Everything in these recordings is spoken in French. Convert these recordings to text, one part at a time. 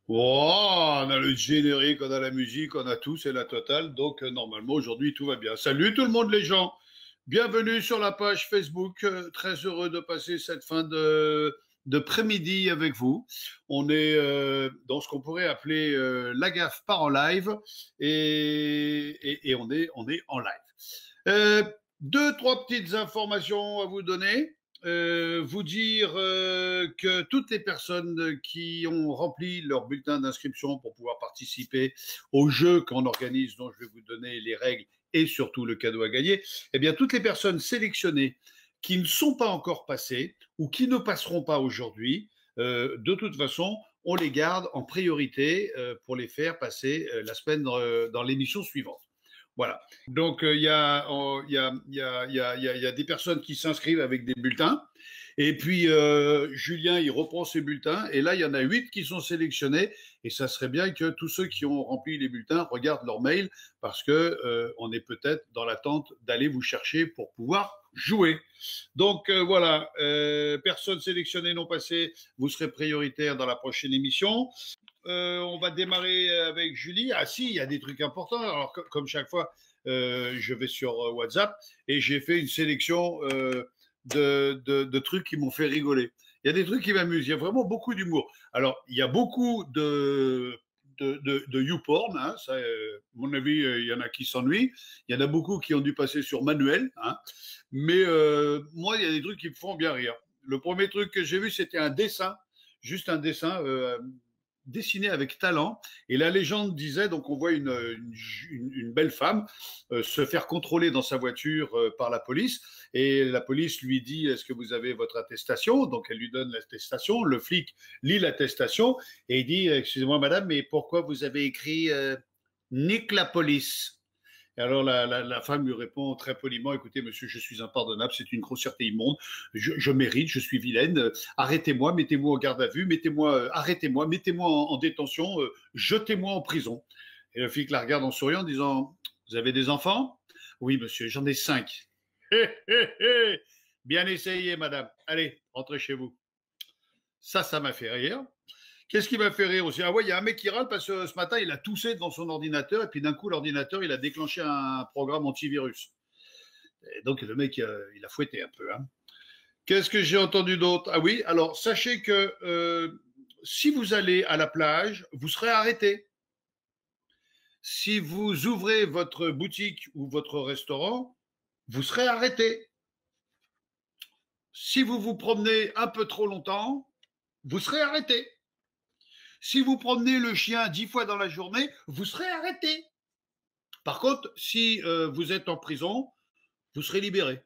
Oh, on a le générique, on a la musique, on a tout, c'est la totale. Donc, normalement, aujourd'hui, tout va bien. Salut tout le monde, les gens. Bienvenue sur la page Facebook. Très heureux de passer cette fin de midi avec vous. On est dans ce qu'on pourrait appeler la gaffe par en live et on est en live. Euh, Deux, trois petites informations à vous donner. Vous dire que toutes les personnes qui ont rempli leur bulletin d'inscription pour pouvoir participer au jeu qu'on organise, dont je vais vous donner les règles et surtout le cadeau à gagner, eh bien, toutes les personnes sélectionnées qui ne sont pas encore passées ou qui ne passeront pas aujourd'hui, de toute façon, on les garde en priorité pour les faire passer la semaine dans l'émission suivante. Voilà. Donc, il y a des personnes qui s'inscrivent avec des bulletins. Et puis, Julien, il reprend ses bulletins. Et là, il y en a 8 qui sont sélectionnés. Et ça serait bien que tous ceux qui ont rempli les bulletins regardent leur mail parce que on est peut-être dans l'attente d'aller vous chercher pour pouvoir jouer. Donc, voilà. Personnes sélectionnées non passées, vous serez prioritaire dans la prochaine émission. On va démarrer avec Julie. Ah si, il y a des trucs importants. Alors, comme chaque fois, je vais sur WhatsApp et j'ai fait une sélection de trucs qui m'ont fait rigoler. Il y a des trucs qui m'amusent. Il y a vraiment beaucoup d'humour. Alors, il y a beaucoup de YouPorn. Hein, ça, à mon avis, il y en a qui s'ennuient. Il y en a beaucoup qui ont dû passer sur manuel. Hein, mais moi, il y a des trucs qui me font bien rire. Le premier truc que j'ai vu, c'était un dessin. Juste un dessin dessiné avec talent. Et la légende disait, donc on voit une belle femme se faire contrôler dans sa voiture par la police. Et la police lui dit, est-ce que vous avez votre attestation? Donc elle lui donne l'attestation. Le flic lit l'attestation et il dit, excusez-moi madame, mais pourquoi vous avez écrit nique la police? Et alors la femme lui répond très poliment, écoutez monsieur, je suis impardonnable, c'est une grossièreté immonde, je mérite, je suis vilaine, arrêtez-moi, mettez-moi en garde à vue, arrêtez-moi, mettez-moi en détention, jetez-moi en prison. Et le flic la regarde en souriant en disant, vous avez des enfants? Oui monsieur, j'en ai 5. Bien essayé madame, allez, rentrez chez vous. Ça m'a fait rire. Qu'est-ce qui m'a fait rire aussi? Ah ouais, il y a un mec qui râle parce que ce matin, il a toussé devant son ordinateur et puis d'un coup, l'ordinateur, il a déclenché un programme antivirus. Et donc, le mec, il a fouetté un peu. Hein. Qu'est-ce que j'ai entendu d'autre? Ah oui, alors sachez que si vous allez à la plage, vous serez arrêté. Si vous ouvrez votre boutique ou votre restaurant, vous serez arrêté. Si vous vous promenez un peu trop longtemps, vous serez arrêté. Si vous promenez le chien 10 fois dans la journée, vous serez arrêté. Par contre, si vous êtes en prison, vous serez libéré.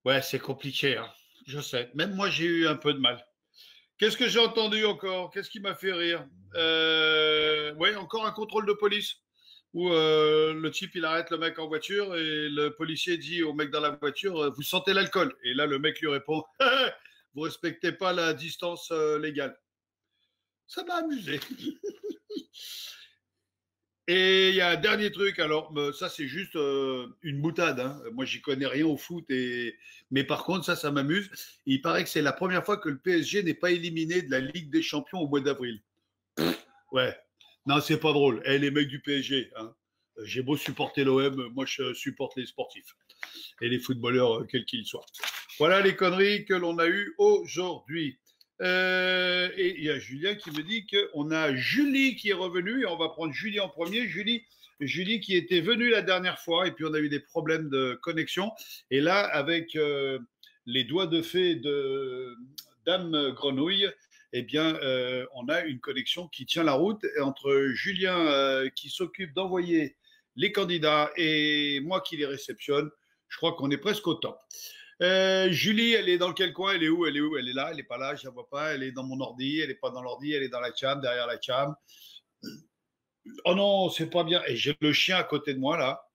Ouais, c'est compliqué, hein. Je sais. Même moi, j'ai eu un peu de mal. Qu'est-ce que j'ai entendu encore? Qu'est-ce qui m'a fait rire? Ouais, encore un contrôle de police où le type, il arrête le mec en voiture et le policier dit au mec dans la voiture, vous sentez l'alcool? Et là, le mec lui répond, vous respectez pas la distance légale. Ça m'a amusé. Et il y a un dernier truc, alors ça c'est juste une boutade, hein. Moi j'y connais rien au foot, mais par contre ça m'amuse. Il paraît que c'est la première fois que le PSG n'est pas éliminé de la Ligue des Champions au mois d'avril. Ouais, non c'est pas drôle. Eh, les mecs du PSG, hein. J'ai beau supporter l'OM, moi je supporte les sportifs et les footballeurs quels qu'ils soient. Voilà les conneries que l'on a eues aujourd'hui. Et il y a Julien qui me dit qu'on a Julie qui est revenue et on va prendre Julie en premier. Julie qui était venue la dernière fois et puis on a eu des problèmes de connexion. Et là, avec les doigts de fée de Dame Grenouille, eh bien, on a une connexion qui tient la route entre Julien qui s'occupe d'envoyer les candidats et moi qui les réceptionne. Je crois qu'on est presque au top. Julie, elle est dans quel coin? Elle est où? Elle est où? Elle est là? Elle est pas là? Je la vois pas. Elle est dans mon ordi. Elle est pas dans l'ordi. Elle est dans la cam, derrière la cam. Oh non, c'est pas bien. Et j'ai le chien à côté de moi là.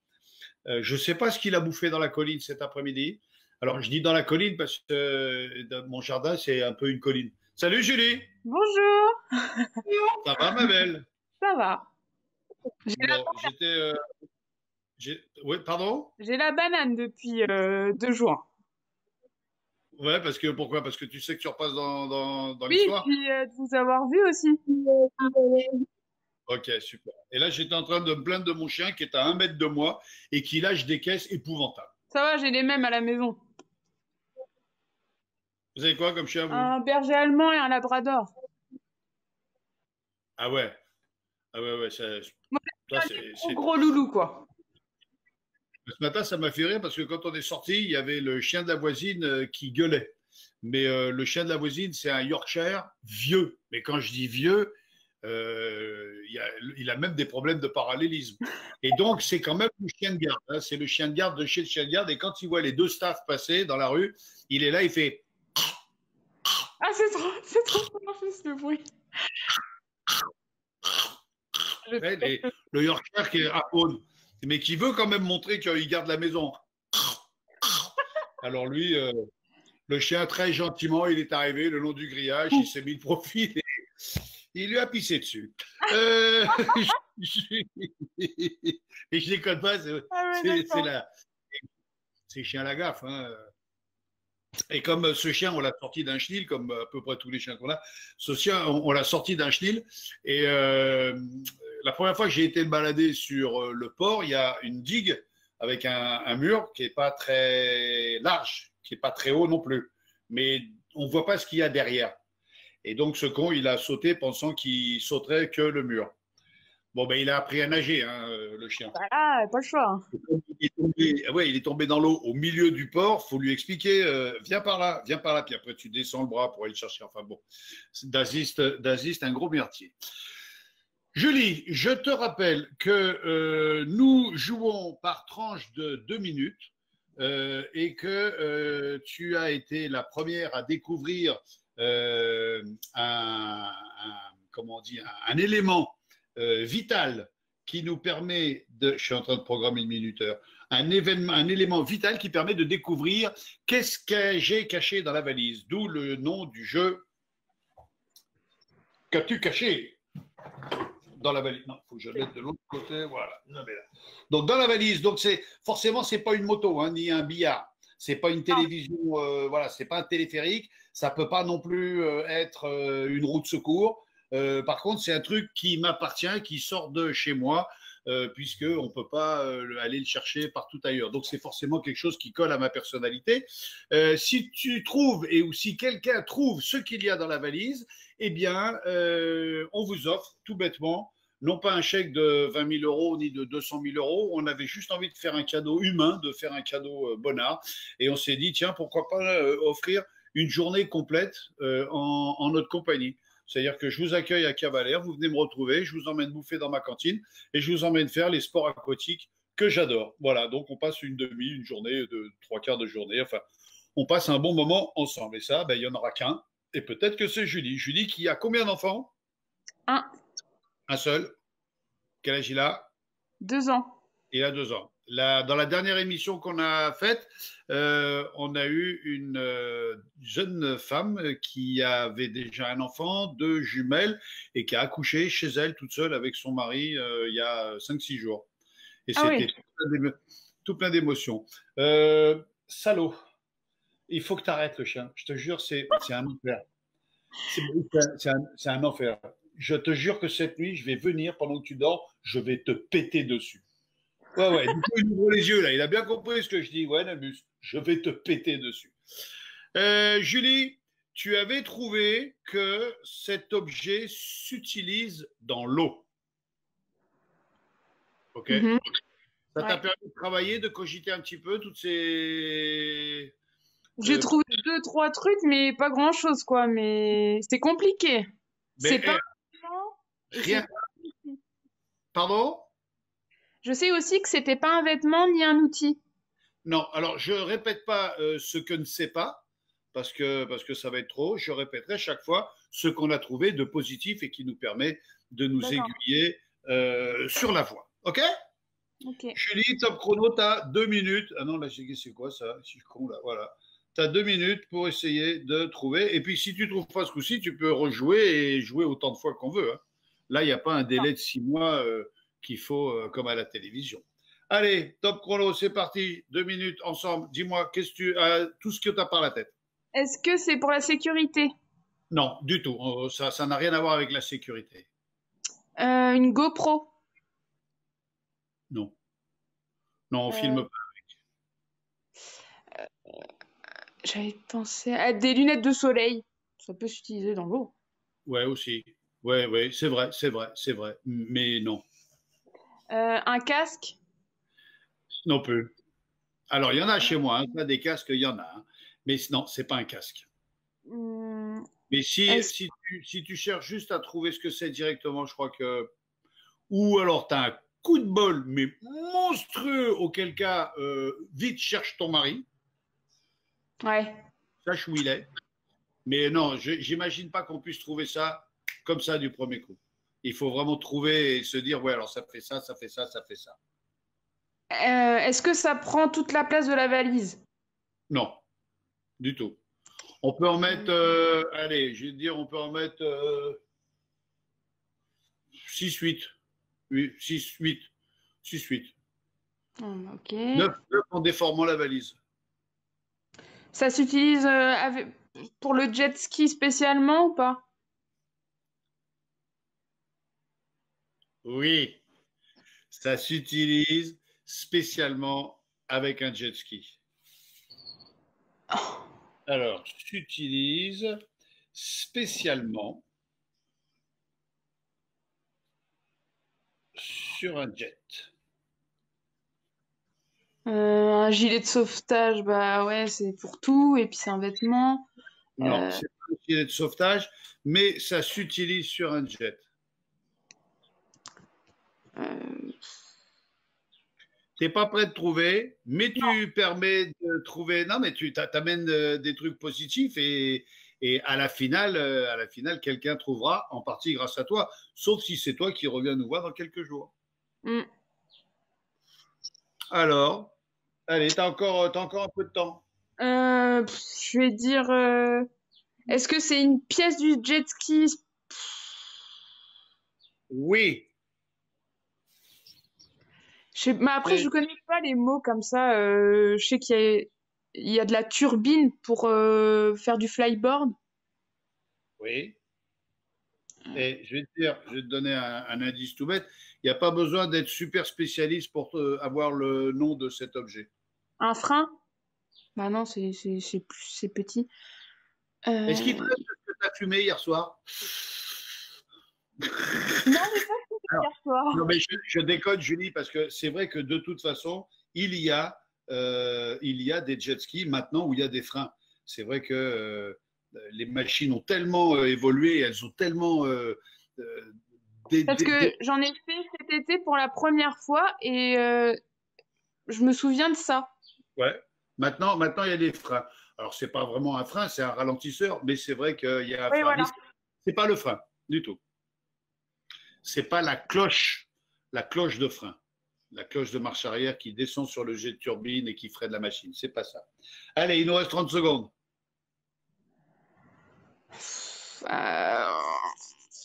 Je sais pas ce qu'il a bouffé dans la colline cet après-midi. Alors je dis dans la colline parce que dans mon jardin c'est un peu une colline. Salut Julie. Bonjour, Ça va ma belle? ça va. J'ai la, Bon, oui, pardon? j'ai la banane depuis 2 jours. Ouais, parce que pourquoi? Parce que tu sais que tu repasses dans Oui, et l'histoire? puis de vous avoir vu aussi. Ok, super. Et là, j'étais en train de me plaindre de mon chien qui est à 1 mètre de moi et qui lâche des caisses épouvantables. Ça va, j'ai les mêmes à la maison. Vous avez quoi comme chien, vous? Un berger allemand et un labrador. Ah ouais, ah ouais, ouais, Moi, ça, j'aime bien les gros gros loulous, quoi. Ce matin, ça m'a fait rire parce que quand on est sorti, il y avait le chien de la voisine qui gueulait. Mais le chien de la voisine, c'est un Yorkshire vieux. Mais quand je dis vieux, il a même des problèmes de parallélisme. Et donc, c'est quand même le chien de garde. Hein. C'est le chien de garde de chez le chien de garde. Et quand il voit les deux staffs passer dans la rue, il est là, il fait. Ah, c'est trop fort, juste le bruit. Je- Le Yorkshire qui est à faune, mais qui veut quand même montrer qu'il garde la maison. Alors lui, le chien, très gentiment, il est arrivé le long du grillage, il s'est mis de profil et il lui a pissé dessus. Et je déconne pas, Ah ouais, c'est d'accord. c'est chien à la gaffe. Hein. Et comme ce chien, on l'a sorti d'un chenil, comme à peu près tous les chiens qu'on a, ce chien, on l'a sorti d'un chenil. Et la première fois que j'ai été le balader sur le port, il y a une digue avec un mur qui n'est pas très large, qui n'est pas très haut non plus. Mais on ne voit pas ce qu'il y a derrière. Et donc, ce con, il a sauté pensant qu'il sauterait que le mur. Bon, ben, il a appris à nager, hein, le chien. Bah là, pas le choix, hein. Il est tombé dans l'eau au milieu du port. Faut lui expliquer, viens par là, viens par là. Puis après, tu descends le bras pour aller le chercher. Enfin bon, d'Aziste, un gros mertier. Julie, je te rappelle que nous jouons par tranche de 2 minutes et que tu as été la première à découvrir comment on dit, un élément vital qui nous permet de, je suis en train de programmer une minuteur, un élément vital qui permet de découvrir qu'est-ce que j'ai caché dans la valise, d'où le nom du jeu. Qu'as-tu caché dans la valise? Non, il faut que je le mette de l'autre côté. Voilà. Donc dans la valise, donc c'est forcément c'est pas une moto hein, ni un billard. C'est pas une télévision, voilà, c'est pas un téléphérique. Ça peut pas non plus être une roue de secours. Par contre, c'est un truc qui m'appartient, qui sort de chez moi, puisque on peut pas aller le chercher partout ailleurs. Donc c'est forcément quelque chose qui colle à ma personnalité. Si tu trouves et ou si quelqu'un trouve ce qu'il y a dans la valise, eh bien, on vous offre tout bêtement non pas un chèque de 20 000 euros ni de 200 000 euros. On avait juste envie de faire un cadeau humain, de faire un cadeau bonnard. Et on s'est dit, tiens, pourquoi pas offrir une journée complète en notre compagnie. C'est-à-dire que je vous accueille à Cavalère, vous venez me retrouver, je vous emmène bouffer dans ma cantine et je vous emmène faire les sports aquatiques que j'adore. Voilà, donc on passe une journée de 3/4 de journée. Enfin, on passe un bon moment ensemble. Et ça, ben, il n'y en aura qu'un. Et peut-être que c'est Julie. Julie qui a combien d'enfants? Un, Un seul. Quel âge il a? 2 ans. Il a 2 ans. Dans la dernière émission qu'on a faite, on a eu une jeune femme qui avait déjà un enfant, 2 jumelles, et qui a accouché chez elle toute seule avec son mari il y a 5-6 jours. Et Ah c'était oui. tout plein d'émotions. Salaud, il faut que tu arrêtes le chien. Je te jure, c'est un enfer. C'est un enfer. Je te jure que cette nuit, je vais venir pendant que tu dors, je vais te péter dessus. Ouais, ouais, du coup, il ouvre les yeux, là. Il a bien compris ce que je dis. Ouais, Nabus, je vais te péter dessus. Julie, tu avais trouvé que cet objet s'utilise dans l'eau. OK? Mhm. Ça t'a Ouais. permis de travailler, de cogiter un petit peu toutes ces. J'ai euh, trouvé deux, trois trucs, mais pas grand-chose, quoi. Mais c'est compliqué. C'est mais pas un vêtement et c'est rien. pas un outil. Pardon? Je sais aussi que c'était pas un vêtement ni un outil. Non, alors je répète pas ce que ne sait pas, parce que ça va être trop. Je répéterai chaque fois ce qu'on a trouvé de positif et qui nous permet de nous D'accord. aiguiller sur la voie. OK? Ok. Julie, top chrono, tu as 2 minutes. Ah non, là, c'est quoi ça? Je suis con, là, voilà. Tu as 2 minutes pour essayer de trouver. Et puis, si tu ne trouves pas ce coup-ci, tu peux rejouer et jouer autant de fois qu'on veut. Hein. Là, il n'y a pas un délai de 6 mois qu'il faut comme à la télévision. Allez, top chrono, c'est parti. 2 minutes ensemble. Dis-moi, qu'est-ce que tout ce que tu as par la tête. Est-ce que c'est pour la sécurité? Non, du tout. Ça n'a rien à voir avec la sécurité. Une GoPro? Non. Non, on Euh, filme pas. J'avais pensé à des lunettes de soleil. Ça peut s'utiliser dans l'eau. Ouais, aussi. Ouais, ouais, c'est vrai, c'est vrai, c'est vrai. Mais non, Un casque? non plus. Alors, il y en a chez moi, hein. Pas des casques, il y en a, hein. Mais non, c'est pas un casque. Hmm, Mais est-ce- si tu cherches juste à trouver ce que c'est directement, je crois que. Ou alors, tu as un coup de bol, mais monstrueux, auquel cas, vite cherche ton mari, Ouais. sache où il est. Mais non, j'imagine pas qu'on puisse trouver ça comme ça du premier coup. Il faut vraiment trouver et se dire, ouais, alors ça fait ça, ça fait ça, ça fait ça. Est-ce que ça prend toute la place de la valise? Non, du tout. On peut en mettre, Hmm, allez, je vais te dire, on peut en mettre 6, 8. Oui, 6, 8. 6, 8. ok. 9 en déformant la valise. Ça s'utilise pour le jet ski spécialement ou pas? Oui, ça s'utilise spécialement avec un jet ski. Oh, Alors, s'utilise spécialement sur un jet. un gilet de sauvetage, bah ouais, c'est pour tout. Et puis c'est un vêtement. Non, Euh, c'est pas un filet de sauvetage, mais ça s'utilise sur un jet. euh, T'es pas prêt de trouver, mais tu permets de trouver. Non, mais tu t'amènes des trucs positifs et à la finale, quelqu'un trouvera en partie grâce à toi, sauf si c'est toi qui reviens nous voir dans quelques jours. hmm. Alors, allez, t'as encore un peu de temps. Je vais dire. Est-ce que c'est une pièce du jet ski? Oui, Mais après, je c'est connais pas les mots comme ça. Je sais il y a de la turbine pour faire du flyboard. oui. Et je vais te dire, je vais te donner un indice tout bête. Il n'y a pas besoin d'être super spécialiste pour avoir le nom de cet objet. Un frein? Bah non, c'est petit. Est-ce qu'il te Euh, reste ce que tu as fumé hier soir? Non, j'ai pas fumé hier Non, soir. mais je déconne, Julie, parce que c'est vrai que de toute façon, il y a des jet skis maintenant où il y a des freins. C'est vrai que les machines ont tellement évolué, elles ont tellement Parce que j'en ai fait cet été pour la première fois et je me souviens de ça. ouais. Maintenant, il y a des freins. Alors, c'est pas vraiment un frein, c'est un ralentisseur, mais c'est vrai qu'il y a un Oui, frein. Mais voilà. c'est pas le frein du tout. C'est pas la cloche de frein, la cloche de marche arrière qui descend sur le jet de turbine et qui freine la machine. C'est pas ça. Allez, il nous reste 30 secondes. Euh,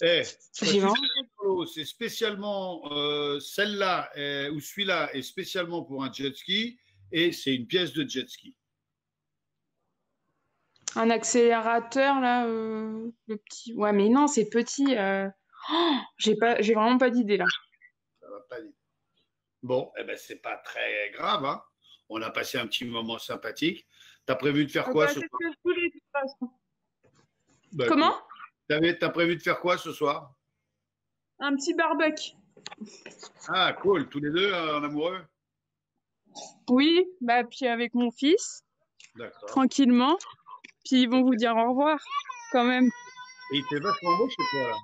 Eh, je j'ai suis vraiment... rigolo, c'est spécialement celle-là ou celui-là est spécialement pour un jet ski et c'est une pièce de jet ski. Un accélérateur, là, le petit... Ouais, mais non, c'est petit. J'ai vraiment pas d'idée, là. Ça va pas dire. Bon, eh ben c'est pas très grave, hein. On a passé un petit moment sympathique. T'as prévu de faire Ah quoi bah, ce c'est ce soir? que je voulais, de toute façon. Bah Comment? écoute, t'as prévu de faire quoi ce soir? Un petit barbecue. Ah cool, tous les deux en amoureux? Oui, bah, puis avec mon fils, D'accord. tranquillement. Puis ils vont Ok. vous dire au revoir, quand même. Et il fait vachement beau chez toi là.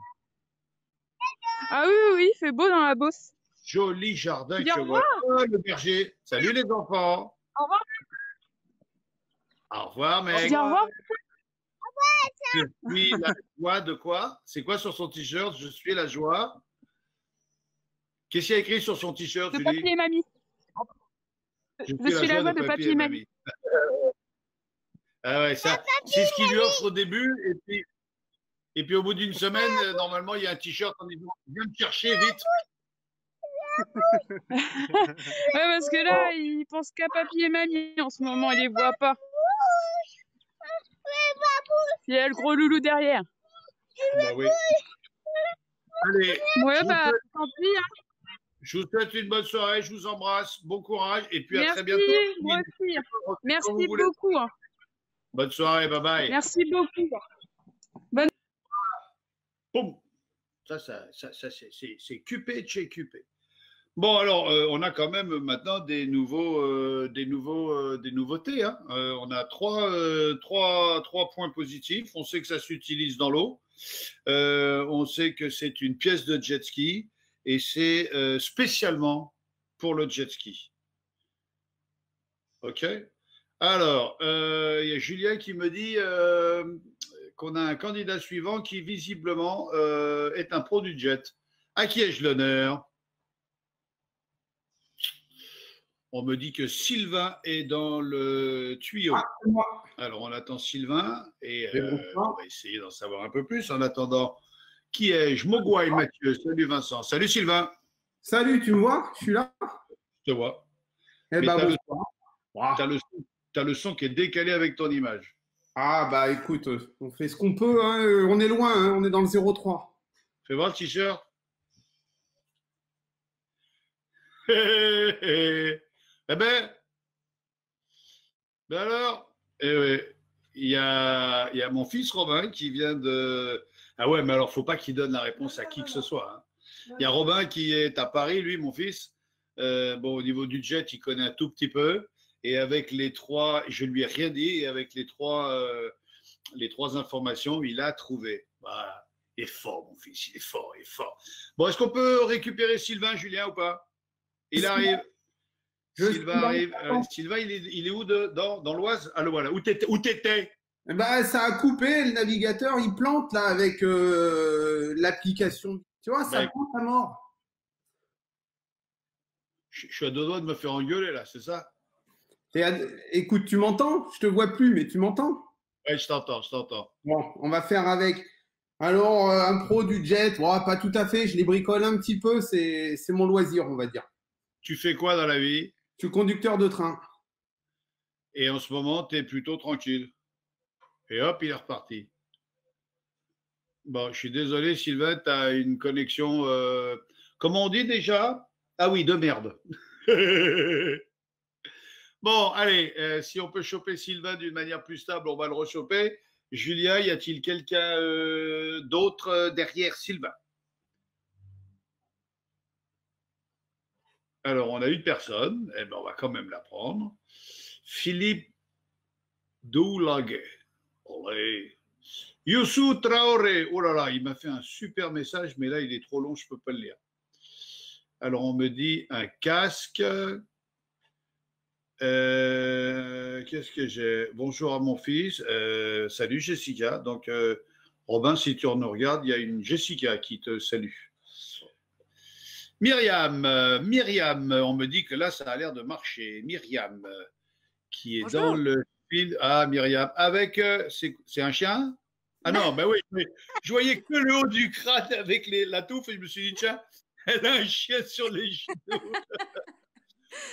Ah oui, oui, oui, il fait beau dans la bosse. Joli jardin Tu dis que au voilà. revoir. Oh, le berger. Salut les enfants. Au revoir. Au revoir Au Tu mec. dis au revoir. revoir. Je suis la joie de quoi? C'est quoi sur son t-shirt? Je suis la joie. Qu'est-ce qu'il y a écrit sur son t-shirt, De Julie? papy et mamie. Je Je suis la suis la joie de voix de papy papy et et mamie. mamie. Ah ouais, ça, c'est ce qu'il lui offre au début. Et puis au bout d'une semaine, normalement, il y a un t-shirt en disant viens me chercher vite. Ouais, parce que là, il pense qu'à papy et mamie en ce moment, il les voit pas. Il y a le gros loulou derrière. Bah oui. Allez, Ouais, bah, tant pis. Hein. Je vous souhaite une bonne soirée, je vous embrasse, bon courage et puis à Merci, très bientôt. moi aussi. Merci beaucoup. Bonne soirée, bye bye. Merci beaucoup. Bonne. Boum. Ça c'est QP de chez QP. Bon, alors, on a quand même maintenant des nouveautés. Hein. On a trois points positifs. On sait que ça s'utilise dans l'eau. On sait que c'est une pièce de jet ski et c'est spécialement pour le jet ski. OK? Alors, il y a Julien qui me dit qu'on a un candidat suivant qui visiblement est un pro du jet. À qui ai-je l'honneur? On me dit que Sylvain est dans le tuyau. Ah, c'est moi. Alors, on attend Sylvain et on va essayer d'en savoir un peu plus. En attendant, qui ai-je? Mogwai Mathieu. Salut Vincent. Salut Sylvain. Salut, tu me vois? Je suis là? Je te vois. Eh ben, t'as le son qui est décalé avec ton image. Ah, bah écoute, on fait ce qu'on peut. Hein. On est loin, hein. On est dans le 03. Fais voir le t-shirt. Eh ben alors, il y a mon fils Robin qui vient de... Ah ouais, mais alors, faut pas qu'il donne la réponse à qui que ce soit. Hein. Il y a Robin qui est à Paris, lui, mon fils. Bon, au niveau du jet, il connaît un tout petit peu. Et avec les trois, je lui ai rien dit, et avec les trois informations, il a trouvé. Voilà. Il est fort, mon fils, il est fort. Bon, est-ce qu'on peut récupérer Sylvain, Julien, ou pas? Il arrive. Sylvain arrive. Sylvain, il est où dans l'Oise? Alors voilà, où t'étais? Bah, ça a coupé, le navigateur, il plante là avec l'application. Tu vois, ça plante à mort. Je suis à deux doigts de me faire engueuler là, c'est ça? Écoute, tu m'entends? Je te vois plus, mais tu m'entends? Oui, je t'entends. Bon, on va faire avec. Alors, un pro du jet, pas tout à fait, je les bricole un petit peu, c'est mon loisir, on va dire. Tu fais quoi dans la vie? Je suis conducteur de train. Et en ce moment, tu es plutôt tranquille. Et hop, il est reparti. Bon, je suis désolé, Sylvain, tu as une connexion, comment on dit déjà? Ah oui, de merde. Bon, allez, si on peut choper Sylvain d'une manière plus stable, on va le rechoper. Julia, y a-t-il quelqu'un d'autre derrière Sylvain? Alors, on a une personne, eh ben, on va quand même la prendre. Philippe Doulaguet. Youssou Traoré. Oh là là, il m'a fait un super message, mais là, il est trop long, je ne peux pas le lire. Alors, on me dit un casque. Qu'est-ce que j'ai? Bonjour à mon fils. Salut Jessica. Donc, Robin, si tu nous regardes, il y a une Jessica qui te salue. Myriam, on me dit que là, ça a l'air de marcher. Myriam, qui est Bonjour. dans le fil. Ah, Myriam, avec. C'est un chien? Ah non, ben oui, je voyais que le haut du crâne avec la touffe et je me suis dit, tiens, elle a un chien sur les genoux.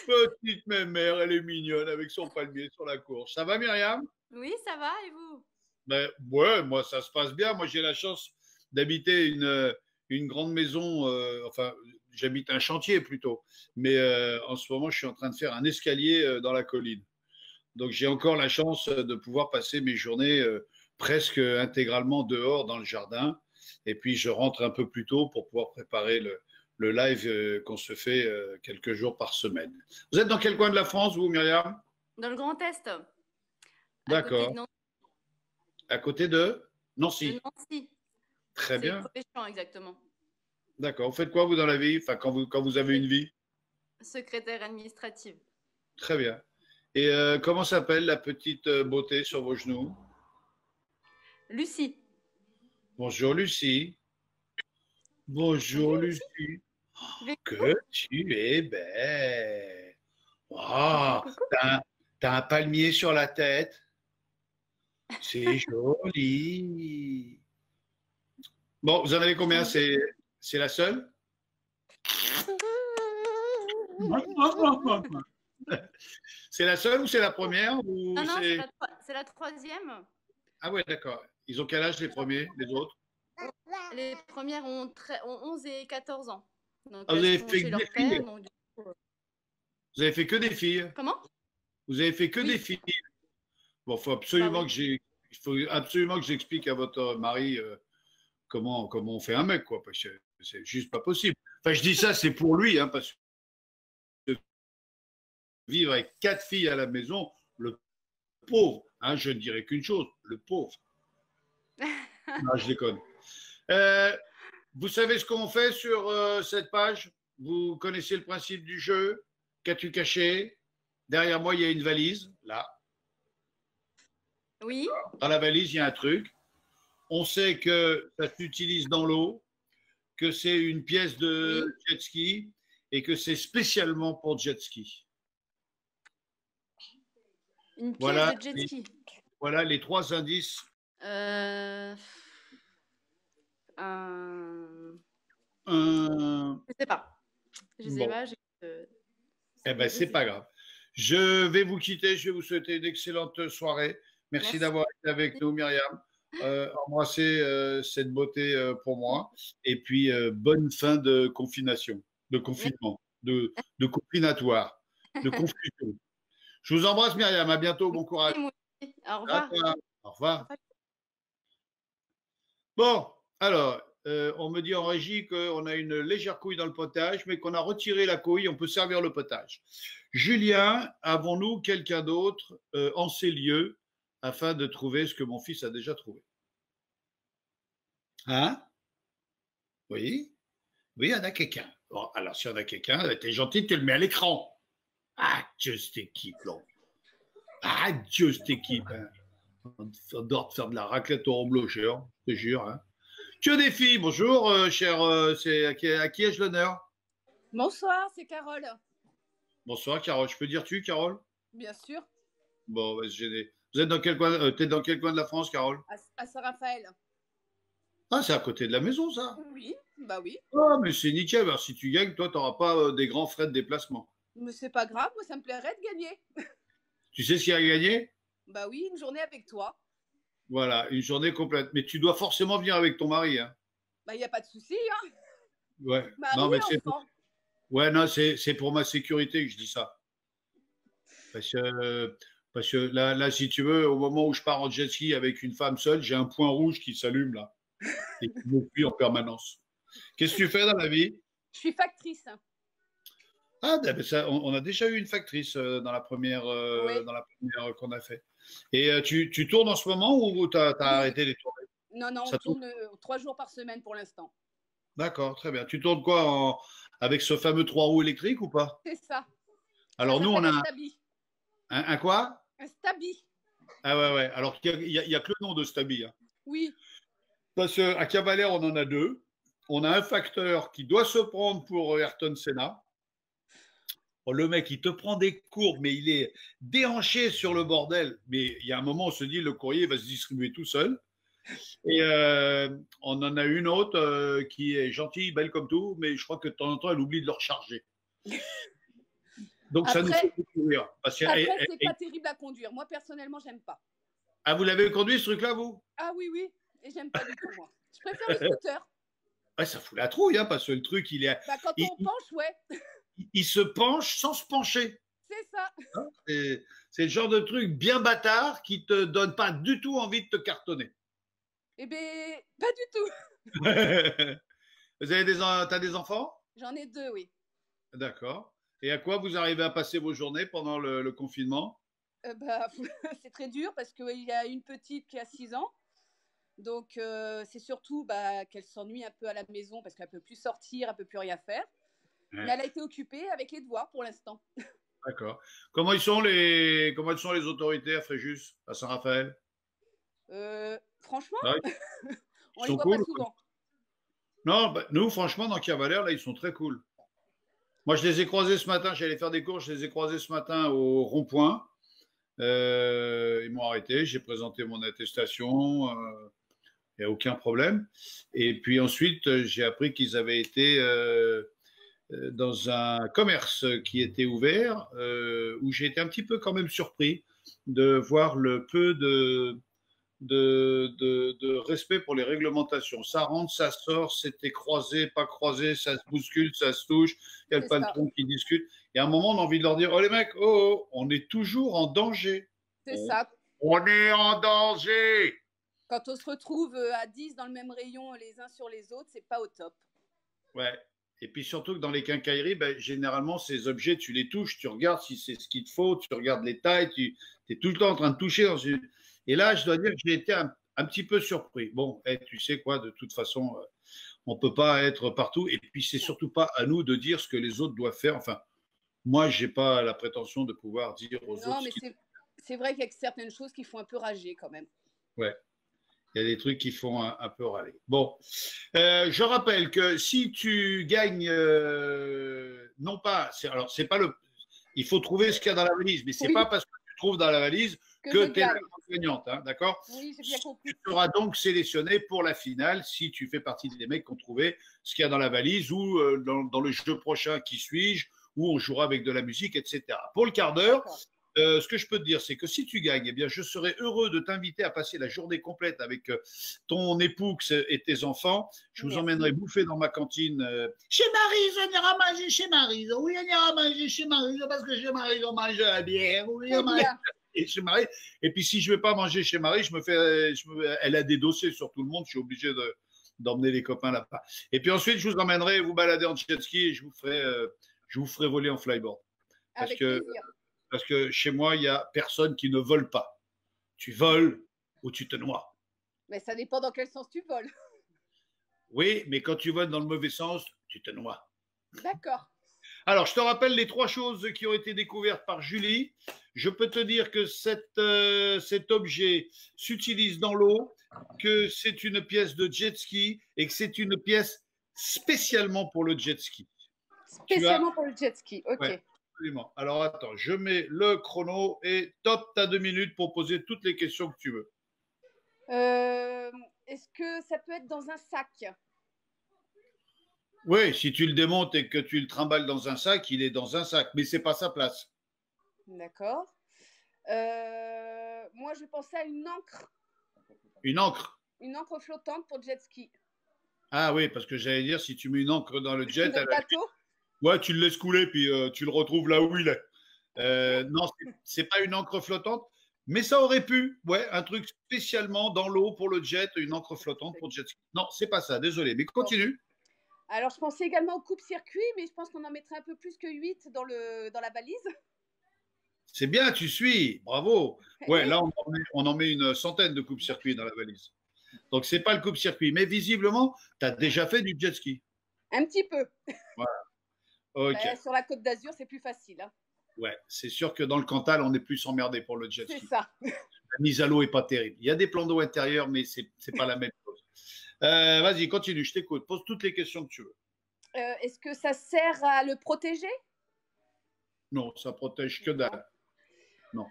Petite mémère, elle est mignonne avec son palmier sur la course. Ça va, Myriam? Oui, ça va, et vous? Ben, ouais, moi, ça se passe bien. Moi, j'ai la chance d'habiter une grande maison. Enfin, j'habite un chantier plutôt. Mais en ce moment, je suis en train de faire un escalier dans la colline. Donc, j'ai encore la chance de pouvoir passer mes journées presque intégralement dehors dans le jardin. Et puis, je rentre un peu plus tôt pour pouvoir préparer le live qu'on se fait quelques jours par semaine. Vous êtes dans quel coin de la France, vous, Myriam? Dans le Grand Est. D'accord. À côté de Nancy. De Nancy. Très bien. C'est Champs, exactement. D'accord. Vous faites quoi, vous, dans la vie? Enfin, quand vous avez une vie? Secrétaire administrative. Très bien. Et comment s'appelle la petite beauté sur vos genoux? Lucie. Bonjour, Lucie. Bonjour, Lucie. Oh, que tu es belle. Wow. T'as un palmier sur la tête. C'est joli. Bon, vous en avez combien? C'est la seule? C'est la seule ou c'est la première ou Non, c'est la troisième. Ah ouais, d'accord. Ils ont quel âge les premiers, les autres? Les premières ont 11 et 14 ans. Donc, Ah, vous elles avez sont fait chez que des leur filles? père. Donc, du coup, Vous avez fait que des filles? comment? Vous avez fait que des Oui, filles? Bon, bah oui. il faut absolument que j'explique à votre mari comment on fait un mec, quoi, parce que c'est juste pas possible. Enfin, je dis ça, c'est pour lui, hein, parce que vivre avec 4 filles à la maison, le pauvre, hein, je ne dirais qu'une chose, le pauvre. Non, je déconne. Euh, vous savez ce qu'on fait sur cette page? Vous connaissez le principe du jeu? Qu'as-tu caché? Derrière moi, il y a une valise, là. Oui, Dans la valise, il y a un truc. On sait que ça s'utilise dans l'eau, que c'est une pièce de oui. jet ski et que c'est spécialement pour jet ski. Une pièce Voilà, de jet ski. voilà les 3 indices. Euh... Euh, Je sais pas. Je sais bon, pas. eh ben, c'est pas grave. Je vais vous quitter. Je vais vous souhaiter une excellente soirée. Merci d'avoir été avec nous, Myriam. Embrassez cette beauté pour moi. Et puis, bonne fin de confination, de confinement, de confinatoire, de confusion. Je vous embrasse, Myriam. À bientôt. Bon courage. Au revoir. Au revoir. Bon, alors, on me dit en régie qu'on a une légère couille dans le potage, mais qu'on a retiré la couille, on peut servir le potage. Julien, avons-nous quelqu'un d'autre en ces lieux afin de trouver ce que mon fils a déjà trouvé? Hein? Oui? Oui, il y en a quelqu'un. Bon, alors, s'il y en a quelqu'un, t'es gentil, tu le mets à l'écran. Ah, Dieu, cette équipe, là. Ah, Dieu, cette équipe. Hein. On adore faire de la raclette au rhum bloché, hein, je te jure. Hein. Que des filles, bonjour, cher, c'est à qui ai-je l'honneur? Bonsoir, c'est Carole. Bonsoir, Carole. Je peux dire tu, Carole? Bien sûr. Bon, bah, vous êtes dans quel coin? T'es dans quel coin de la France, Carole? À Saint-Raphaël. Ah, c'est à côté de la maison, ça. Oui, bah oui. Ah, mais c'est nickel. Alors, si tu gagnes, toi, tu n'auras pas des grands frais de déplacement. Mais c'est pas grave, moi ça me plairait de gagner. Tu sais ce qu'il y a à gagner? Bah oui, une journée avec toi. Voilà, une journée complète. Mais tu dois forcément venir avec ton mari. Hein. Bah il n'y a pas de souci, hein. Ouais. Mari Non, mais et enfant. Ouais, non, c'est pour ma sécurité que je dis ça. Parce que là, si tu veux, au moment où je pars en jet ski avec une femme seule, j'ai un point rouge qui s'allume là et qui me fuit en permanence. Qu'est-ce que tu fais dans la vie? Je suis factrice. Ah, ben ça, on a déjà eu une factrice dans la première, Oui. qu'on a fait. Et tu tournes en ce moment ou tu as arrêté les tournées? Non, non, Ça on tourne 3 jours par semaine pour l'instant. D'accord, très bien. Tu tournes quoi avec ce fameux 3 roues électriques ou pas? C'est ça. Alors ça nous, on a un Stabi. Un quoi? Un Stabi. Ah ouais, ouais. Alors il y a que le nom de Stabi. Hein. Oui. Parce qu'à Cavalère, on en a 2. On a un facteur qui doit se prendre pour Ayrton Senna. Bon, le mec, il te prend des courbes, mais il est déhanché sur le bordel. Mais il y a un moment, on se dit, le courrier va se distribuer tout seul. Et on en a une autre qui est gentille, belle comme tout, mais je crois que de temps en temps, elle oublie de le recharger. Donc Après, ça nous fait découvrir. Après, c'est pas terrible à conduire. Moi, personnellement, j'aime pas. Ah, vous l'avez conduit ce truc-là, vous? Ah oui, oui. Et j'aime pas du tout, moi. Je préfère le scooter. Ouais, ça fout la trouille, hein, parce que le truc, il est. Bah, quand on penche, ouais. Il se penche sans se pencher. C'est ça. Hein, c'est le genre de truc bien bâtard qui te donne pas du tout envie de te cartonner. Eh bien, pas du tout. Vous avez t'as des enfants? J'en ai 2, oui. D'accord. Et à quoi vous arrivez à passer vos journées pendant le confinement? Bah, c'est très dur parce qu'il y a une petite qui a 6 ans. Donc, c'est surtout qu'elle s'ennuie un peu à la maison parce qu'elle ne peut plus sortir, elle ne peut plus rien faire. Ouais. Mais elle a été occupée avec les devoirs pour l'instant. D'accord. Comment sont les autorités à Fréjus, à Saint-Raphaël? Franchement, ouais. On les voit cool, pas souvent. Non, nous, franchement, dans Cavalère, là, ils sont très cool. Moi, je les ai croisés ce matin, j'allais faire des courses, je les ai croisés ce matin au rond-point. Ils m'ont arrêté, j'ai présenté mon attestation, il n'y a aucun problème. Et puis ensuite, j'ai appris qu'ils avaient été dans un commerce qui était ouvert, où j'ai été un petit peu quand même surpris de voir le peu de respect pour les réglementations. Ça rentre, ça sort, c'était croisé, pas croisé, ça se bouscule, ça se touche, il y a le patron qui discute. Et à un moment, on a envie de leur dire, oh les mecs, oh, on est toujours en danger. C'est ça. On est en danger. Quand on se retrouve à 10 dans le même rayon les uns sur les autres, c'est pas au top. Ouais. Et puis surtout que dans les quincailleries, ben, généralement, ces objets, tu les touches, tu regardes si c'est ce qu'il te faut, tu regardes les tailles, tu es tout le temps en train de toucher. Et là, je dois dire que j'ai été un petit peu surpris. Bon, tu sais quoi, de toute façon, on ne peut pas être partout. Et puis, c'est surtout pas à nous de dire ce que les autres doivent faire. Enfin, moi, je n'ai pas la prétention de pouvoir dire aux autres. Non, mais c'est vrai qu'il y a certaines choses qui font un peu rager quand même. Ouais. Il y a des trucs qui font un peu râler. Bon, je rappelle que si tu gagnes, non pas, alors c'est pas il faut trouver ce qu'il y a dans la valise, mais c'est pas parce que tu trouves dans la valise que tu es la gagnante, hein, d'accord? Oui, j'ai bien compris. Tu seras donc sélectionné pour la finale si tu fais partie des mecs qui ont trouvé ce qu'il y a dans la valise ou dans le jeu prochain Qui suis-je, où on jouera avec de la musique, etc. Pour le quart d'heure. Ce que je peux te dire, c'est que si tu gagnes, eh bien, je serai heureux de t'inviter à passer la journée complète avec ton époux et tes enfants. Je vous emmènerai bouffer dans ma cantine. Chez Maryse, on ira manger chez Maryse. Oui, on ira manger chez Maryse parce que chez Maryse, on mange la bière. Oui, on mange et chez Maryse. Et puis, si je ne vais pas manger chez Maryse, elle a des dossiers sur tout le monde. Je suis obligé d'emmener les copains là-bas. Et puis ensuite, je vous emmènerai vous balader en jet ski et je vous ferai voler en flyboard. Avec plaisir. Parce que chez moi, il n'y a personne qui ne vole pas. Tu voles ou tu te noies. Mais ça dépend dans quel sens tu voles. Oui, mais quand tu voles dans le mauvais sens, tu te noies. D'accord. Alors, je te rappelle les 3 choses qui ont été découvertes par Julie. Je peux te dire que cet objet s'utilise dans l'eau, que c'est une pièce de jet ski et que c'est une pièce spécialement pour le jet ski. Spécialement pour le jet ski, ok. Ouais. Absolument. Alors attends, je mets le chrono et top, tu as 2 minutes pour poser toutes les questions que tu veux. Est-ce que ça peut être dans un sac? Oui, si tu le démontes et que tu le trimbales dans un sac, il est dans un sac, mais c'est pas sa place. D'accord. Moi, je pensais à une encre. Une encre? Une encre flottante pour jet ski. Ah oui, parce que j'allais dire, si tu mets une encre dans le jet... Dans le bateau? Ouais, tu le laisses couler, puis tu le retrouves là où il est. Non, c'est pas une encre flottante, mais ça aurait pu. Ouais, un truc spécialement dans l'eau pour le jet, une encre flottante pour jet ski. Non, c'est pas ça, désolé, mais continue. Alors, je pensais également au coupe-circuit, mais je pense qu'on en mettrait un peu plus que 8 dans la valise. C'est bien, tu suis, bravo. Ouais, là, on en met une centaine de coupe-circuits dans la valise. Donc, c'est pas le coupe-circuit, mais visiblement, tu as déjà fait du jet ski. Un petit peu. Voilà. Okay. Sur la Côte d'Azur, c'est plus facile. Hein. Ouais, c'est sûr que dans le Cantal, on est plus emmerdé pour le jet ski. C'est ça. La mise à l'eau n'est pas terrible. Il y a des plans d'eau intérieurs, mais ce n'est pas la même chose. Vas-y, continue, je t'écoute. Pose toutes les questions que tu veux. Est-ce que ça sert à le protéger? Non, ça protège que dalle. Non.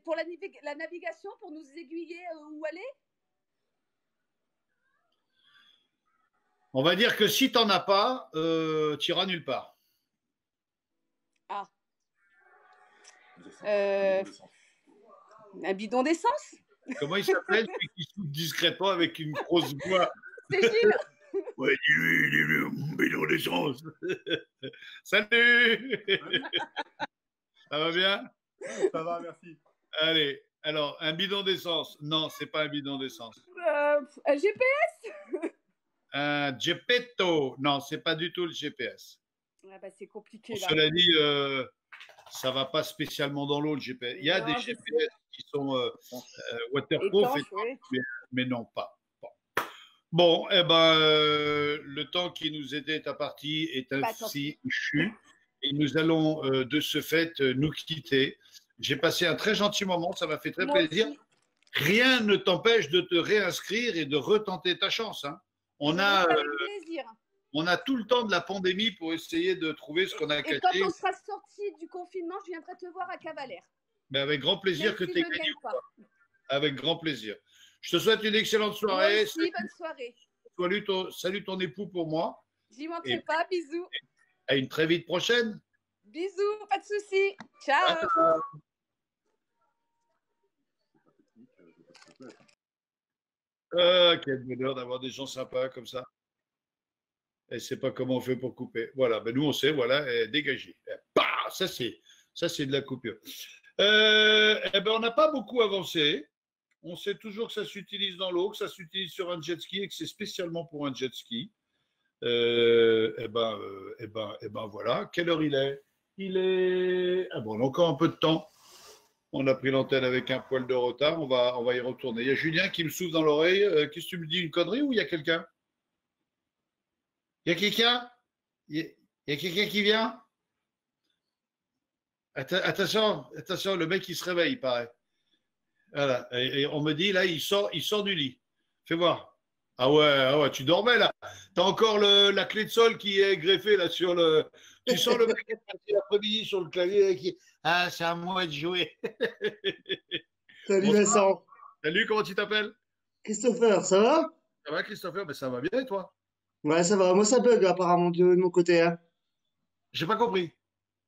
Pour la navigation, pour nous aiguiller où aller? On va dire que si tu n'en as pas, tu iras nulle part. Ah. Un bidon d'essence? Comment il s'appelle celui qui souffle discrètement avec une grosse voix? C'est Gilles. Ouais, dis-lui, mon bidon d'essence. Salut. Ça va bien? Ça va, merci. Allez, alors, un bidon d'essence. Non, c'est pas un bidon d'essence. Un GPS? Un Geppetto. Non, c'est pas du tout le GPS. Ah bah, c'est compliqué là. Cela dit, ça va pas spécialement dans l'eau le GPS. Il y a des GPS qui sont waterproof, mais non pas. Bon, eh ben, le temps qui nous était imparti est ainsi échu. Et nous allons de ce fait nous quitter. J'ai passé un très gentil moment, ça m'a fait très plaisir. Aussi. Rien ne t'empêche de te réinscrire et de retenter ta chance. Hein. On a tout le temps de la pandémie pour essayer de trouver ce qu'on a caché. Et quand on sera sorti du confinement, je viendrai te voir à Cavalère. Mais avec grand plaisir que tu aies gagné. Avec grand plaisir. Je te souhaite une excellente soirée. Moi aussi, bonne soirée. Salut ton époux pour moi. J'y manquerai pas, bisous. À une très vite prochaine. Bisous, pas de soucis. Ciao. Ah, quel bonheur d'avoir des gens sympas comme ça. Et c'est pas comment on fait pour couper. Voilà, ben nous on sait, voilà, dégager. Bah, ça c'est de la coupure. Eh ben on n'a pas beaucoup avancé. On sait toujours que ça s'utilise dans l'eau, que ça s'utilise sur un jet ski et que c'est spécialement pour un jet ski. Eh ben voilà. Quelle heure il est? Il est. Ah bon, on a encore un peu de temps. On a pris l'antenne avec un poil de retard. On va y retourner. Il y a Julien qui me souffle dans l'oreille. Qu'est-ce que tu me dis, une connerie ou il y a quelqu'un? Il y a quelqu'un? Il y a quelqu'un qui vient? Attention, le mec il se réveille, il paraît. Voilà. Et on me dit là, il sort du lit. Fais voir. Ah ouais, tu dormais là. T'as encore la clé de sol qui est greffée là sur le. Tu sens le mec qui est parti l'après-midi sur le clavier et qui. Ah, c'est à moi de jouer. Salut Vincent. Salut, comment tu t'appelles? Christopher, ça va? Ça va, Christopher? Ben, ça va bien et toi? Ouais, ça va. Moi, ça bug apparemment de mon côté. Hein. J'ai pas compris.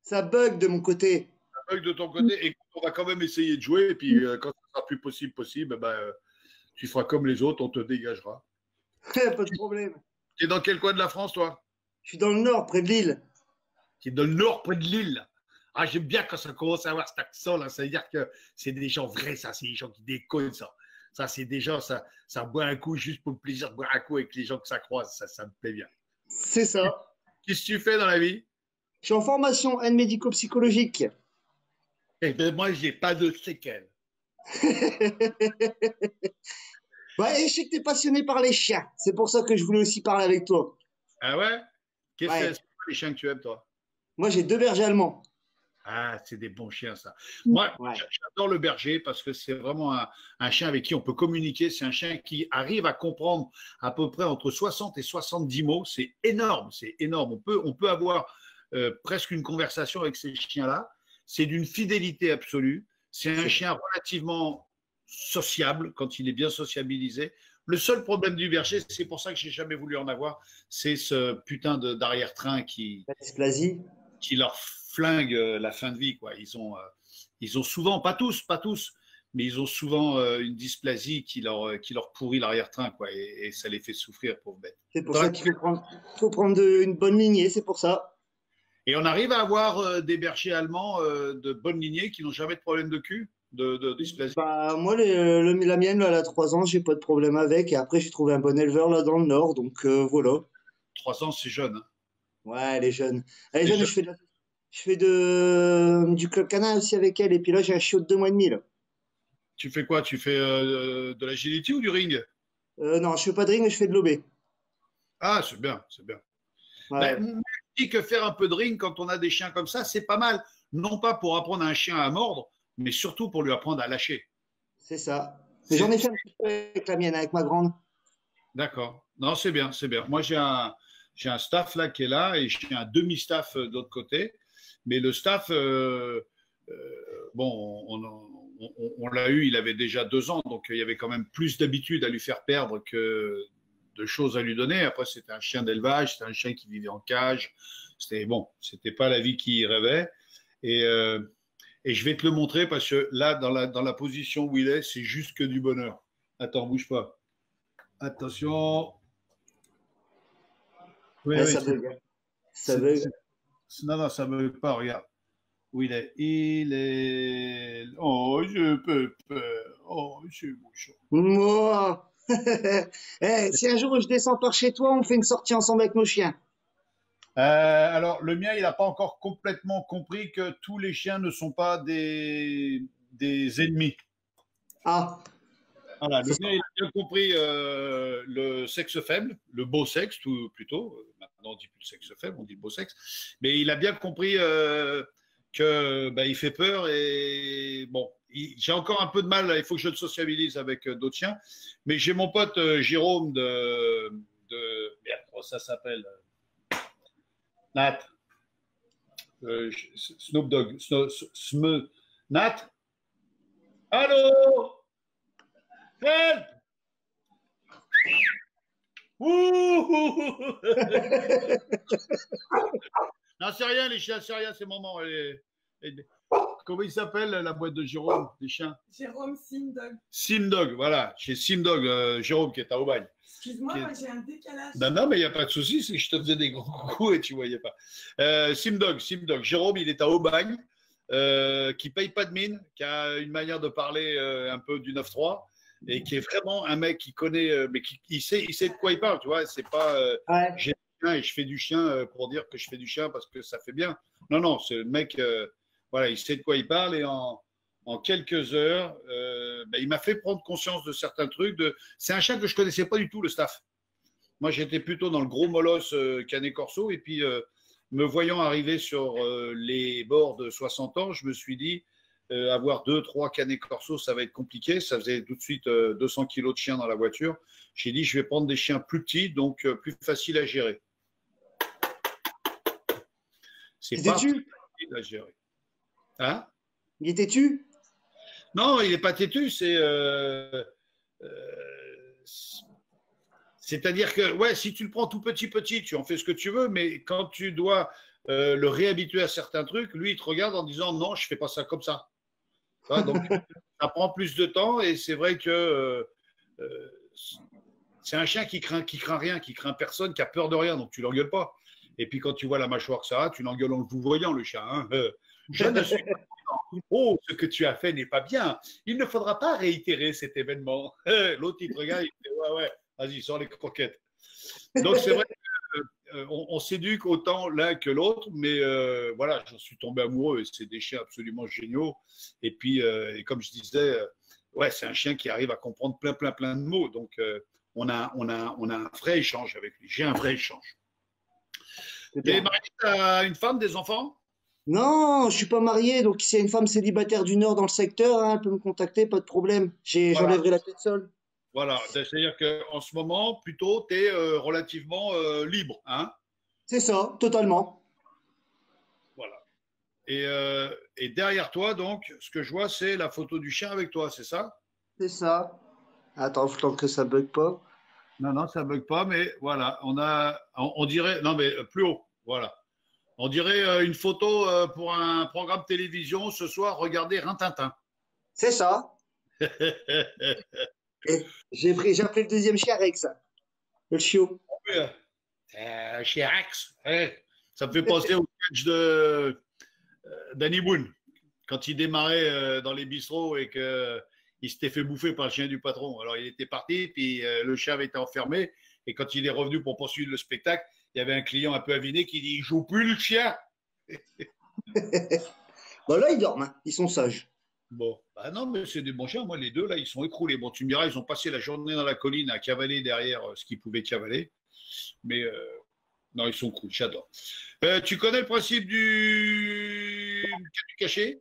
Ça bug de mon côté. Ça bug de ton côté. Et on va quand même essayer de jouer. Et puis quand ce sera plus possible, tu feras comme les autres, on te dégagera. Pas de problème. Tu es dans quel coin de la France, toi? Je suis dans le nord, près de Lille. Tu es dans le nord, près de Lille. Ah, j'aime bien quand ça commence à avoir cet accent-là. Ça veut dire que c'est des gens vrais, ça. C'est des gens qui déconnent, ça. Ça, c'est des gens, ça boit un coup juste pour le plaisir de boire un coup avec les gens que ça croise. Ça me plaît bien. C'est ça. Qu'est-ce que tu fais dans la vie? Je suis en formation aide médico-psychologique. Eh bien, moi, je n'ai pas de séquelles. Ouais, et je sais que tu es passionné par les chiens. C'est pour ça que je voulais aussi parler avec toi. Ah ouais? Qu'est-ce que Ouais. c'est les chiens que tu aimes, toi? Moi, j'ai 2 bergers allemands. Ah, c'est des bons chiens, ça. Moi, Ouais. j'adore le berger parce que c'est vraiment un chien avec qui on peut communiquer. C'est un chien qui arrive à comprendre à peu près entre 60 et 70 mots. C'est énorme, c'est énorme. On peut avoir presque une conversation avec ces chiens-là. C'est d'une fidélité absolue. C'est un chien relativement sociable quand il est bien sociabilisé. Le seul problème du berger, c'est pour ça que j'ai jamais voulu en avoir, c'est ce putain d'arrière-train La dysplasie. qui leur flingue la fin de vie, quoi. Ils ont souvent, pas tous, mais ils ont souvent une dysplasie qui leur pourrit l'arrière-train, quoi, et ça les fait souffrir, pauvres bêtes. C'est pour ça qu'il faut prendre une bonne lignée, c'est pour ça. Et on arrive à avoir des bergers allemands de bonne lignée qui n'ont jamais de problème de cul, de dysplasie. Bah, moi, la mienne, là, elle a 3 ans, j'ai pas de problème avec. Et après, j'ai trouvé un bon éleveur là dans le nord, donc voilà. 3 ans, c'est jeune. Hein. Ouais, elle est jeune. Elle est C'est jeune, jeune. je fais du club canin aussi avec elle. Et puis là, j'ai un chiot de 2 mois et demi, là. Tu fais quoi? Tu fais de l'agility ou du ring? Non, je fais pas de ring, mais je fais de l'obé. Ah, c'est bien, c'est bien. Ouais. Ben, je dis que faire un peu de ring quand on a des chiens comme ça, c'est pas mal. Non pas pour apprendre à un chien à mordre, mais surtout pour lui apprendre à lâcher. C'est ça. Mais j'en ai fait un petit peu avec la mienne, avec ma grande. D'accord. Non, c'est bien, c'est bien. Moi, j'ai un staff là qui est là et j'ai un demi-staff de l'autre côté. Mais le staff, bon, on l'a eu, il avait déjà 2 ans, donc il y avait quand même plus d'habitude à lui faire perdre que de choses à lui donner. Après, c'était un chien d'élevage, c'était un chien qui vivait en cage. C'était bon, c'était pas la vie qu'il rêvait. Et je vais te le montrer parce que là, dans la position où il est, c'est juste que du bonheur. Attends, bouge pas. Attention. Oui, Ouais, oui, ça bug. Ça bug. non, ça ne bug pas, regarde. Où il est? Il est. Oh, je peux peur. Oh, je suis bouchon. Moi. Eh, si un jour je descends par chez toi, on fait une sortie ensemble avec nos chiens. Alors, le mien, il n'a pas encore complètement compris que tous les chiens ne sont pas des ennemis. Ah, Voilà, le mien, il a bien compris le sexe faible, le beau sexe, plutôt. Maintenant, on dit plus le sexe faible, on dit le beau sexe. Mais il a bien compris que il fait peur et bon, j'ai encore un peu de mal. Il faut que je le sociabilise avec d'autres chiens. Mais j'ai mon pote Jérôme de merde, comment ça s'appelle? Nat. Snoop Dogg. Nat. Allô? Help! Ouh! Non, c'est rien, les chiens, c'est rien, c'est maman. comment il s'appelle la boîte de Jérôme, des chiens? Jérôme Simdog. Simdog, voilà, chez Simdog, Jérôme qui est à Aubagne. Excuse-moi, moi j'ai un décalage. Non, mais il n'y a pas de souci, c'est que je te faisais des gros coups et tu ne voyais pas. Simdog, Jérôme, il est à Aubagne, qui ne paye pas de mine, qui a une manière de parler un peu du 9-3 et qui est vraiment un mec qui connaît, mais il sait de quoi il parle, tu vois. C'est pas j'ai du chien et je fais du chien pour dire que je fais du chien parce que ça fait bien. Non, c'est le mec, voilà, il sait de quoi il parle et en quelques heures, il m'a fait prendre conscience de certains trucs. C'est un chien que je ne connaissais pas du tout, le staff. Moi, j'étais plutôt dans le gros molosse Canet Corso. Et puis, me voyant arriver sur les bords de 60 ans, je me suis dit, avoir 2-3 Canet Corso, ça va être compliqué. Ça faisait tout de suite 200 kilos de chiens dans la voiture. J'ai dit, je vais prendre des chiens plus petits, donc plus faciles à gérer. C'est pas facile à gérer. Hein? Il était têtu? Non, il n'est pas têtu, c'est-à-dire que ouais, si tu le prends tout petit, tu en fais ce que tu veux, mais quand tu dois le réhabituer à certains trucs, lui, il te regarde en disant non, je ne fais pas ça comme ça. Donc, ça prend plus de temps et c'est vrai que c'est un chien qui craint rien, qui craint personne, qui a peur de rien, donc tu ne l'engueules pas. Et puis quand tu vois la mâchoire que ça a, tu l'engueules en le vous voyant, le chien. Hein. Je ne suis pas content. Oh, ce que tu as fait n'est pas bien. Il ne faudra pas réitérer cet événement. L'autre, il te regarde, il te dit ouais, vas-y, sors les croquettes. Donc, c'est vrai qu'on s'éduque autant l'un que l'autre, mais voilà, j'en suis tombé amoureux et c'est des chiens absolument géniaux. Et puis, et comme je disais, ouais, c'est un chien qui arrive à comprendre plein de mots. Donc, on a un vrai échange avec lui. J'ai un vrai échange. Tu es marié à une femme, des enfants? Non, je ne suis pas marié, donc s'il y a une femme célibataire du Nord dans le secteur, hein, elle peut me contacter, pas de problème. J'enlèverai la tête seule. Voilà, c'est-à-dire qu'en ce moment, plutôt, tu es relativement libre. Hein? C'est ça, totalement. Voilà. Et derrière toi, donc, ce que je vois, c'est la photo du chien avec toi, c'est ça? C'est ça. Attends, il faut que ça ne bug pas. Non, ça ne bug pas, mais voilà, on dirait, non, mais plus haut, voilà. On dirait une photo pour un programme télévision ce soir, regardez Rintintin. C'est ça. J'ai appelé le deuxième chien Rex, le chiot. Chez Rex, ça me fait penser au sketch d'Annie Boone, quand il démarrait dans les bistrots et qu'il s'était fait bouffer par le chien du patron. Alors il était parti, puis le chien avait été enfermé, et quand il est revenu pour poursuivre le spectacle, il y avait un client un peu aviné qui dit « Il joue plus le chien !» Bon, là, ils dorment, hein. Ils sont sages. Bon, bah non, mais c'est des bons chiens. Moi, les deux, là, ils sont écroulés. Bon, tu me diras, ils ont passé la journée dans la colline à cavaler derrière ce qu'ils pouvaient cavaler. Mais non, ils sont cool, j'adore. Tu connais le principe du catu caché?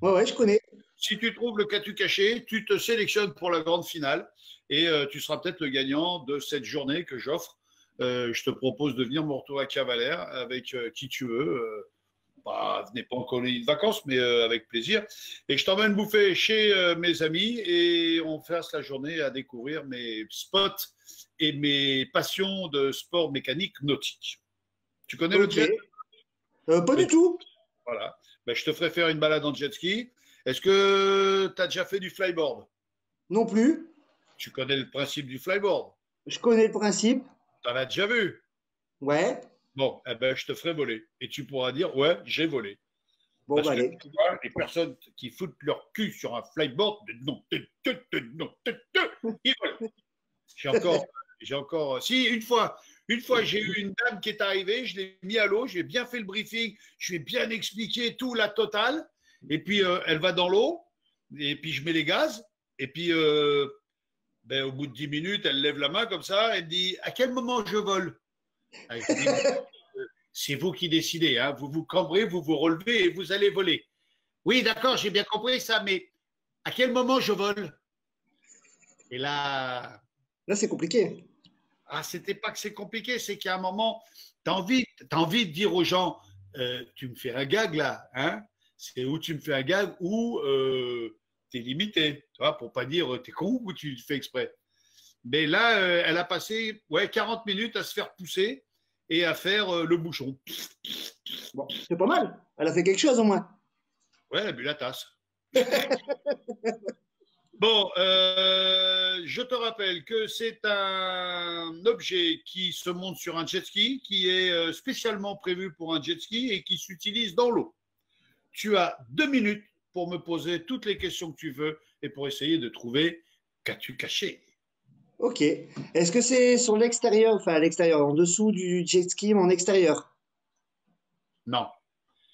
Ouais, je connais. Si tu trouves le catu caché, tu te sélectionnes pour la grande finale et tu seras peut-être le gagnant de cette journée que j'offre. Je te propose de venir me retrouver à Cavalère avec qui tu veux. Venez pas en colonie de vacances, mais avec plaisir. Et je t'emmène bouffer chez mes amis et on fasse la journée à découvrir mes spots et mes passions de sport mécanique nautique. Tu connais le jet? Pas du tout. Voilà. Ben, je te ferai faire une balade en jet ski. Est-ce que tu as déjà fait du flyboard? Non plus. Tu connais le principe du flyboard? Je connais le principe. Tu en as déjà vu? Ouais. Bon, eh ben, je te ferai voler. Et tu pourras dire, ouais, j'ai volé. Bon, parce bah, que allez. tu vois, les personnes qui foutent leur cul sur un flyboard, non, ils volent. J'ai encore. Si, une fois, j'ai eu une dame qui est arrivée, je l'ai mis à l'eau, j'ai bien fait le briefing, je lui ai bien expliqué tout, la totale. Et puis, elle va dans l'eau, et puis je mets les gaz, et puis, au bout de 10 minutes, elle lève la main comme ça, elle dit, à quel moment je vole? C'est vous qui décidez, hein. Vous vous cambrez, vous vous relevez et vous allez voler. Oui, d'accord, j'ai bien compris ça, mais à quel moment je vole? Et là… Là, c'est compliqué. Ah, c'était pas que c'est compliqué, c'est qu'à un moment, tu as envie de dire aux gens, tu me fais un gag là, hein? C'est où tu me fais un gag ou tu es limité, tu vois, pour pas dire t'es con ou tu le fais exprès. Mais là, elle a passé 40 minutes à se faire pousser et à faire le bouchon. Bon, c'est pas mal. Elle a fait quelque chose au moins. Ouais, elle a bu la tasse. Bon, je te rappelle que c'est un objet qui se monte sur un jet ski, qui est spécialement prévu pour un jet ski et qui s'utilise dans l'eau. Tu as 2 minutes pour me poser toutes les questions que tu veux et pour essayer de trouver qu'as-tu caché. Ok. Est-ce que c'est sur l'extérieur, enfin à l'extérieur, en dessous du jet ski, mais en extérieur? Non,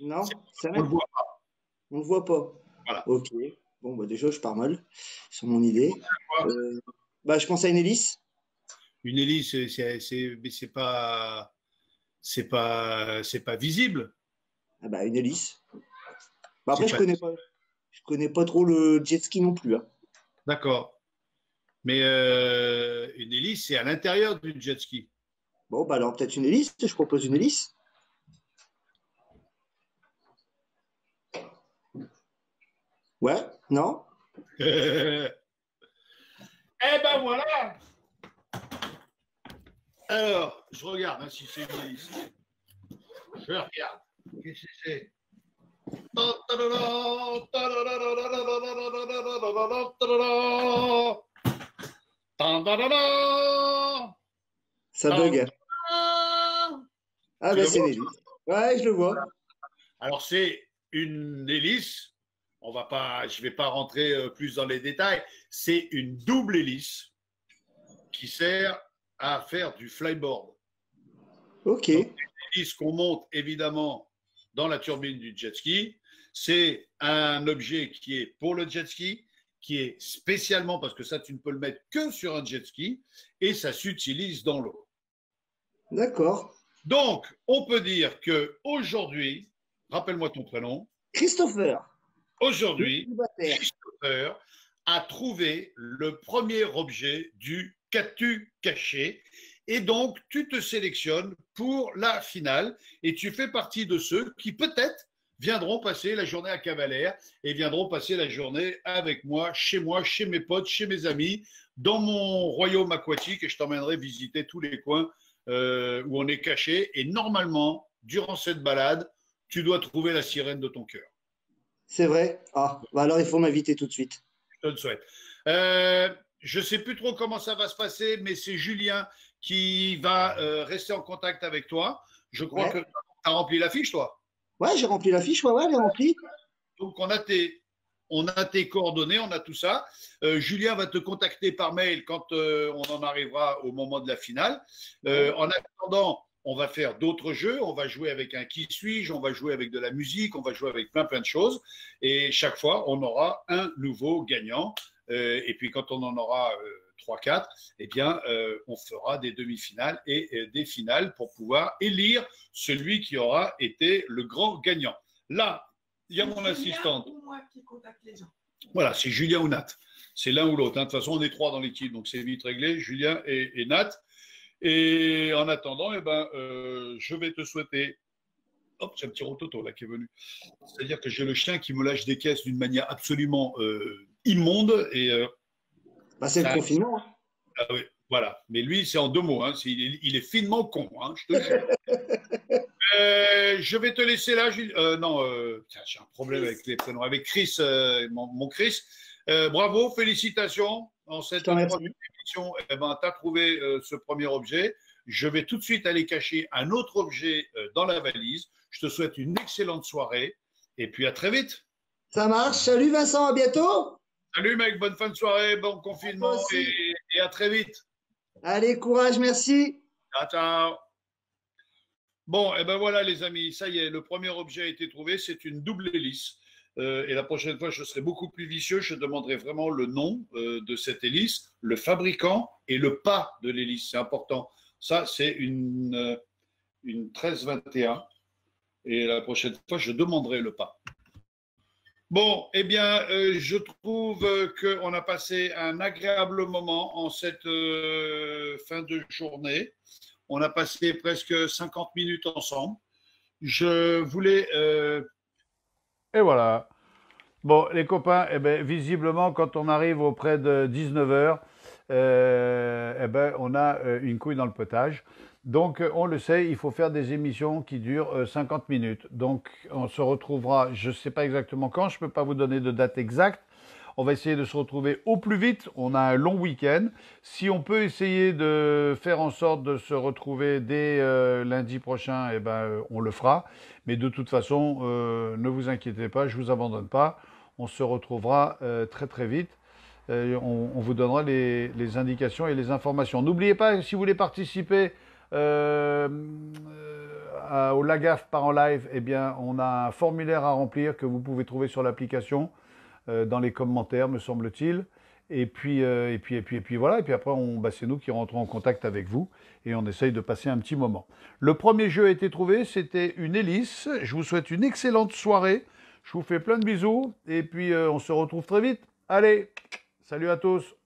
Non? Ça on ne le voit pas. On ne voit pas. Voilà. Ok. Bon, bah déjà, je pars mal sur mon idée. Bah, je pense à une hélice. Une hélice, mais c'est pas visible. Ah bah, une hélice. Bah, après, C'est je connais pas trop le jet ski non plus, hein. D'accord. Mais une hélice, c'est à l'intérieur du jet ski. Bon, bah alors peut-être une hélice. Je propose une hélice. Ouais, non? Eh ben voilà. Alors, je regarde hein, si c'est une hélice. Je regarde. Qu'est-ce que c'est? Ça bug. Ah bah c'est une hélice. Ouais, je le vois. Alors, c'est une hélice. Je ne vais pas rentrer plus dans les détails. C'est une double hélice qui sert à faire du flyboard. Ok. Donc, une hélice qu'on monte évidemment dans la turbine du jet ski. C'est un objet qui est pour le jet ski, qui est spécialement, parce que ça, tu ne peux le mettre que sur un jet ski, et ça s'utilise dans l'eau. D'accord. Donc, on peut dire qu'aujourd'hui, rappelle-moi ton prénom. Christopher. Aujourd'hui, Christopher a trouvé le premier objet du qu'as-tu caché. Et donc, tu te sélectionnes pour la finale et tu fais partie de ceux qui peut-être viendront passer la journée à Cavalère et viendront passer la journée avec moi, chez mes potes, chez mes amis, dans mon royaume aquatique et je t'emmènerai visiter tous les coins où on est caché. Et normalement, durant cette balade, tu dois trouver la sirène de ton cœur. C'est vrai? Ah, bah alors il faut m'inviter tout de suite. Je te le souhaite. Je ne sais plus trop comment ça va se passer, mais c'est Julien qui va rester en contact avec toi. Je crois que tu as rempli la fiche, toi. Ouais, j'ai rempli la fiche, ouais, elle est remplie. Donc, on a tes coordonnées, on a tout ça. Julien va te contacter par mail quand on en arrivera au moment de la finale. En attendant, on va faire d'autres jeux. On va jouer avec un qui suis-je, on va jouer avec de la musique, on va jouer avec plein de choses. Et chaque fois, on aura un nouveau gagnant. Et puis, quand on en aura 3-4, eh bien, on fera des demi-finales et des finales pour pouvoir élire celui qui aura été le grand gagnant. Là, il y a mon assistante. Ou moi qui contacte les gens. Voilà, c'est Julien ou Nat. C'est l'un ou l'autre. De toute façon, on est 3 dans l'équipe, donc c'est vite réglé, Julien et Nat. Et en attendant, eh ben, je vais te souhaiter. Hop, j'ai un petit rototo là qui est venu. C'est-à-dire que j'ai le chien qui me lâche des caisses d'une manière absolument immonde. Et, bah, c'est le confinement. Hein. Ah oui, voilà. Mais lui, c'est en 2 mots. Hein. Il est finement con, hein, je te jure. Je vais te laisser là, non, j'ai un problème avec les prénoms. Avec Chris, mon Chris. Bravo, félicitations. En cette première émission, eh ben, tu as trouvé ce premier objet. Je vais tout de suite aller cacher un autre objet dans la valise. Je te souhaite une excellente soirée et puis à très vite. Ça marche. Salut Vincent, à bientôt. Salut mec, bonne fin de soirée, bon confinement et à très vite. Allez, courage, merci. Ciao, ciao. Bon, et ben voilà les amis, ça y est, le premier objet a été trouvé, c'est une double hélice. Et la prochaine fois, je serai beaucoup plus vicieux, je demanderai vraiment le nom de cette hélice, le fabricant et le pas de l'hélice, c'est important. Ça, c'est une 1321 et la prochaine fois, je demanderai le pas. Bon, eh bien, je trouve qu'on a passé un agréable moment en cette fin de journée. On a passé presque 50 minutes ensemble. Je voulais… Et voilà. Bon, les copains, eh ben, visiblement, quand on arrive auprès de 19h, eh ben, on a une couille dans le potage. Donc, on le sait, il faut faire des émissions qui durent 50 minutes. Donc, on se retrouvera, je ne sais pas exactement quand, je ne peux pas vous donner de date exacte. On va essayer de se retrouver au plus vite. On a un long week-end. Si on peut essayer de faire en sorte de se retrouver dès lundi prochain, eh ben, on le fera. Mais de toute façon, ne vous inquiétez pas, je ne vous abandonne pas. On se retrouvera très très vite. On vous donnera les indications et les informations. N'oubliez pas, si vous voulez participer au Lagaffe par en live, eh bien, on a un formulaire à remplir que vous pouvez trouver sur l'application. Dans les commentaires, me semble-t-il. Et puis voilà. Et puis après, c'est nous qui rentrons en contact avec vous et on essaye de passer un petit moment. Le premier jeu a été trouvé, c'était une hélice. Je vous souhaite une excellente soirée. Je vous fais plein de bisous et puis on se retrouve très vite. Allez, salut à tous.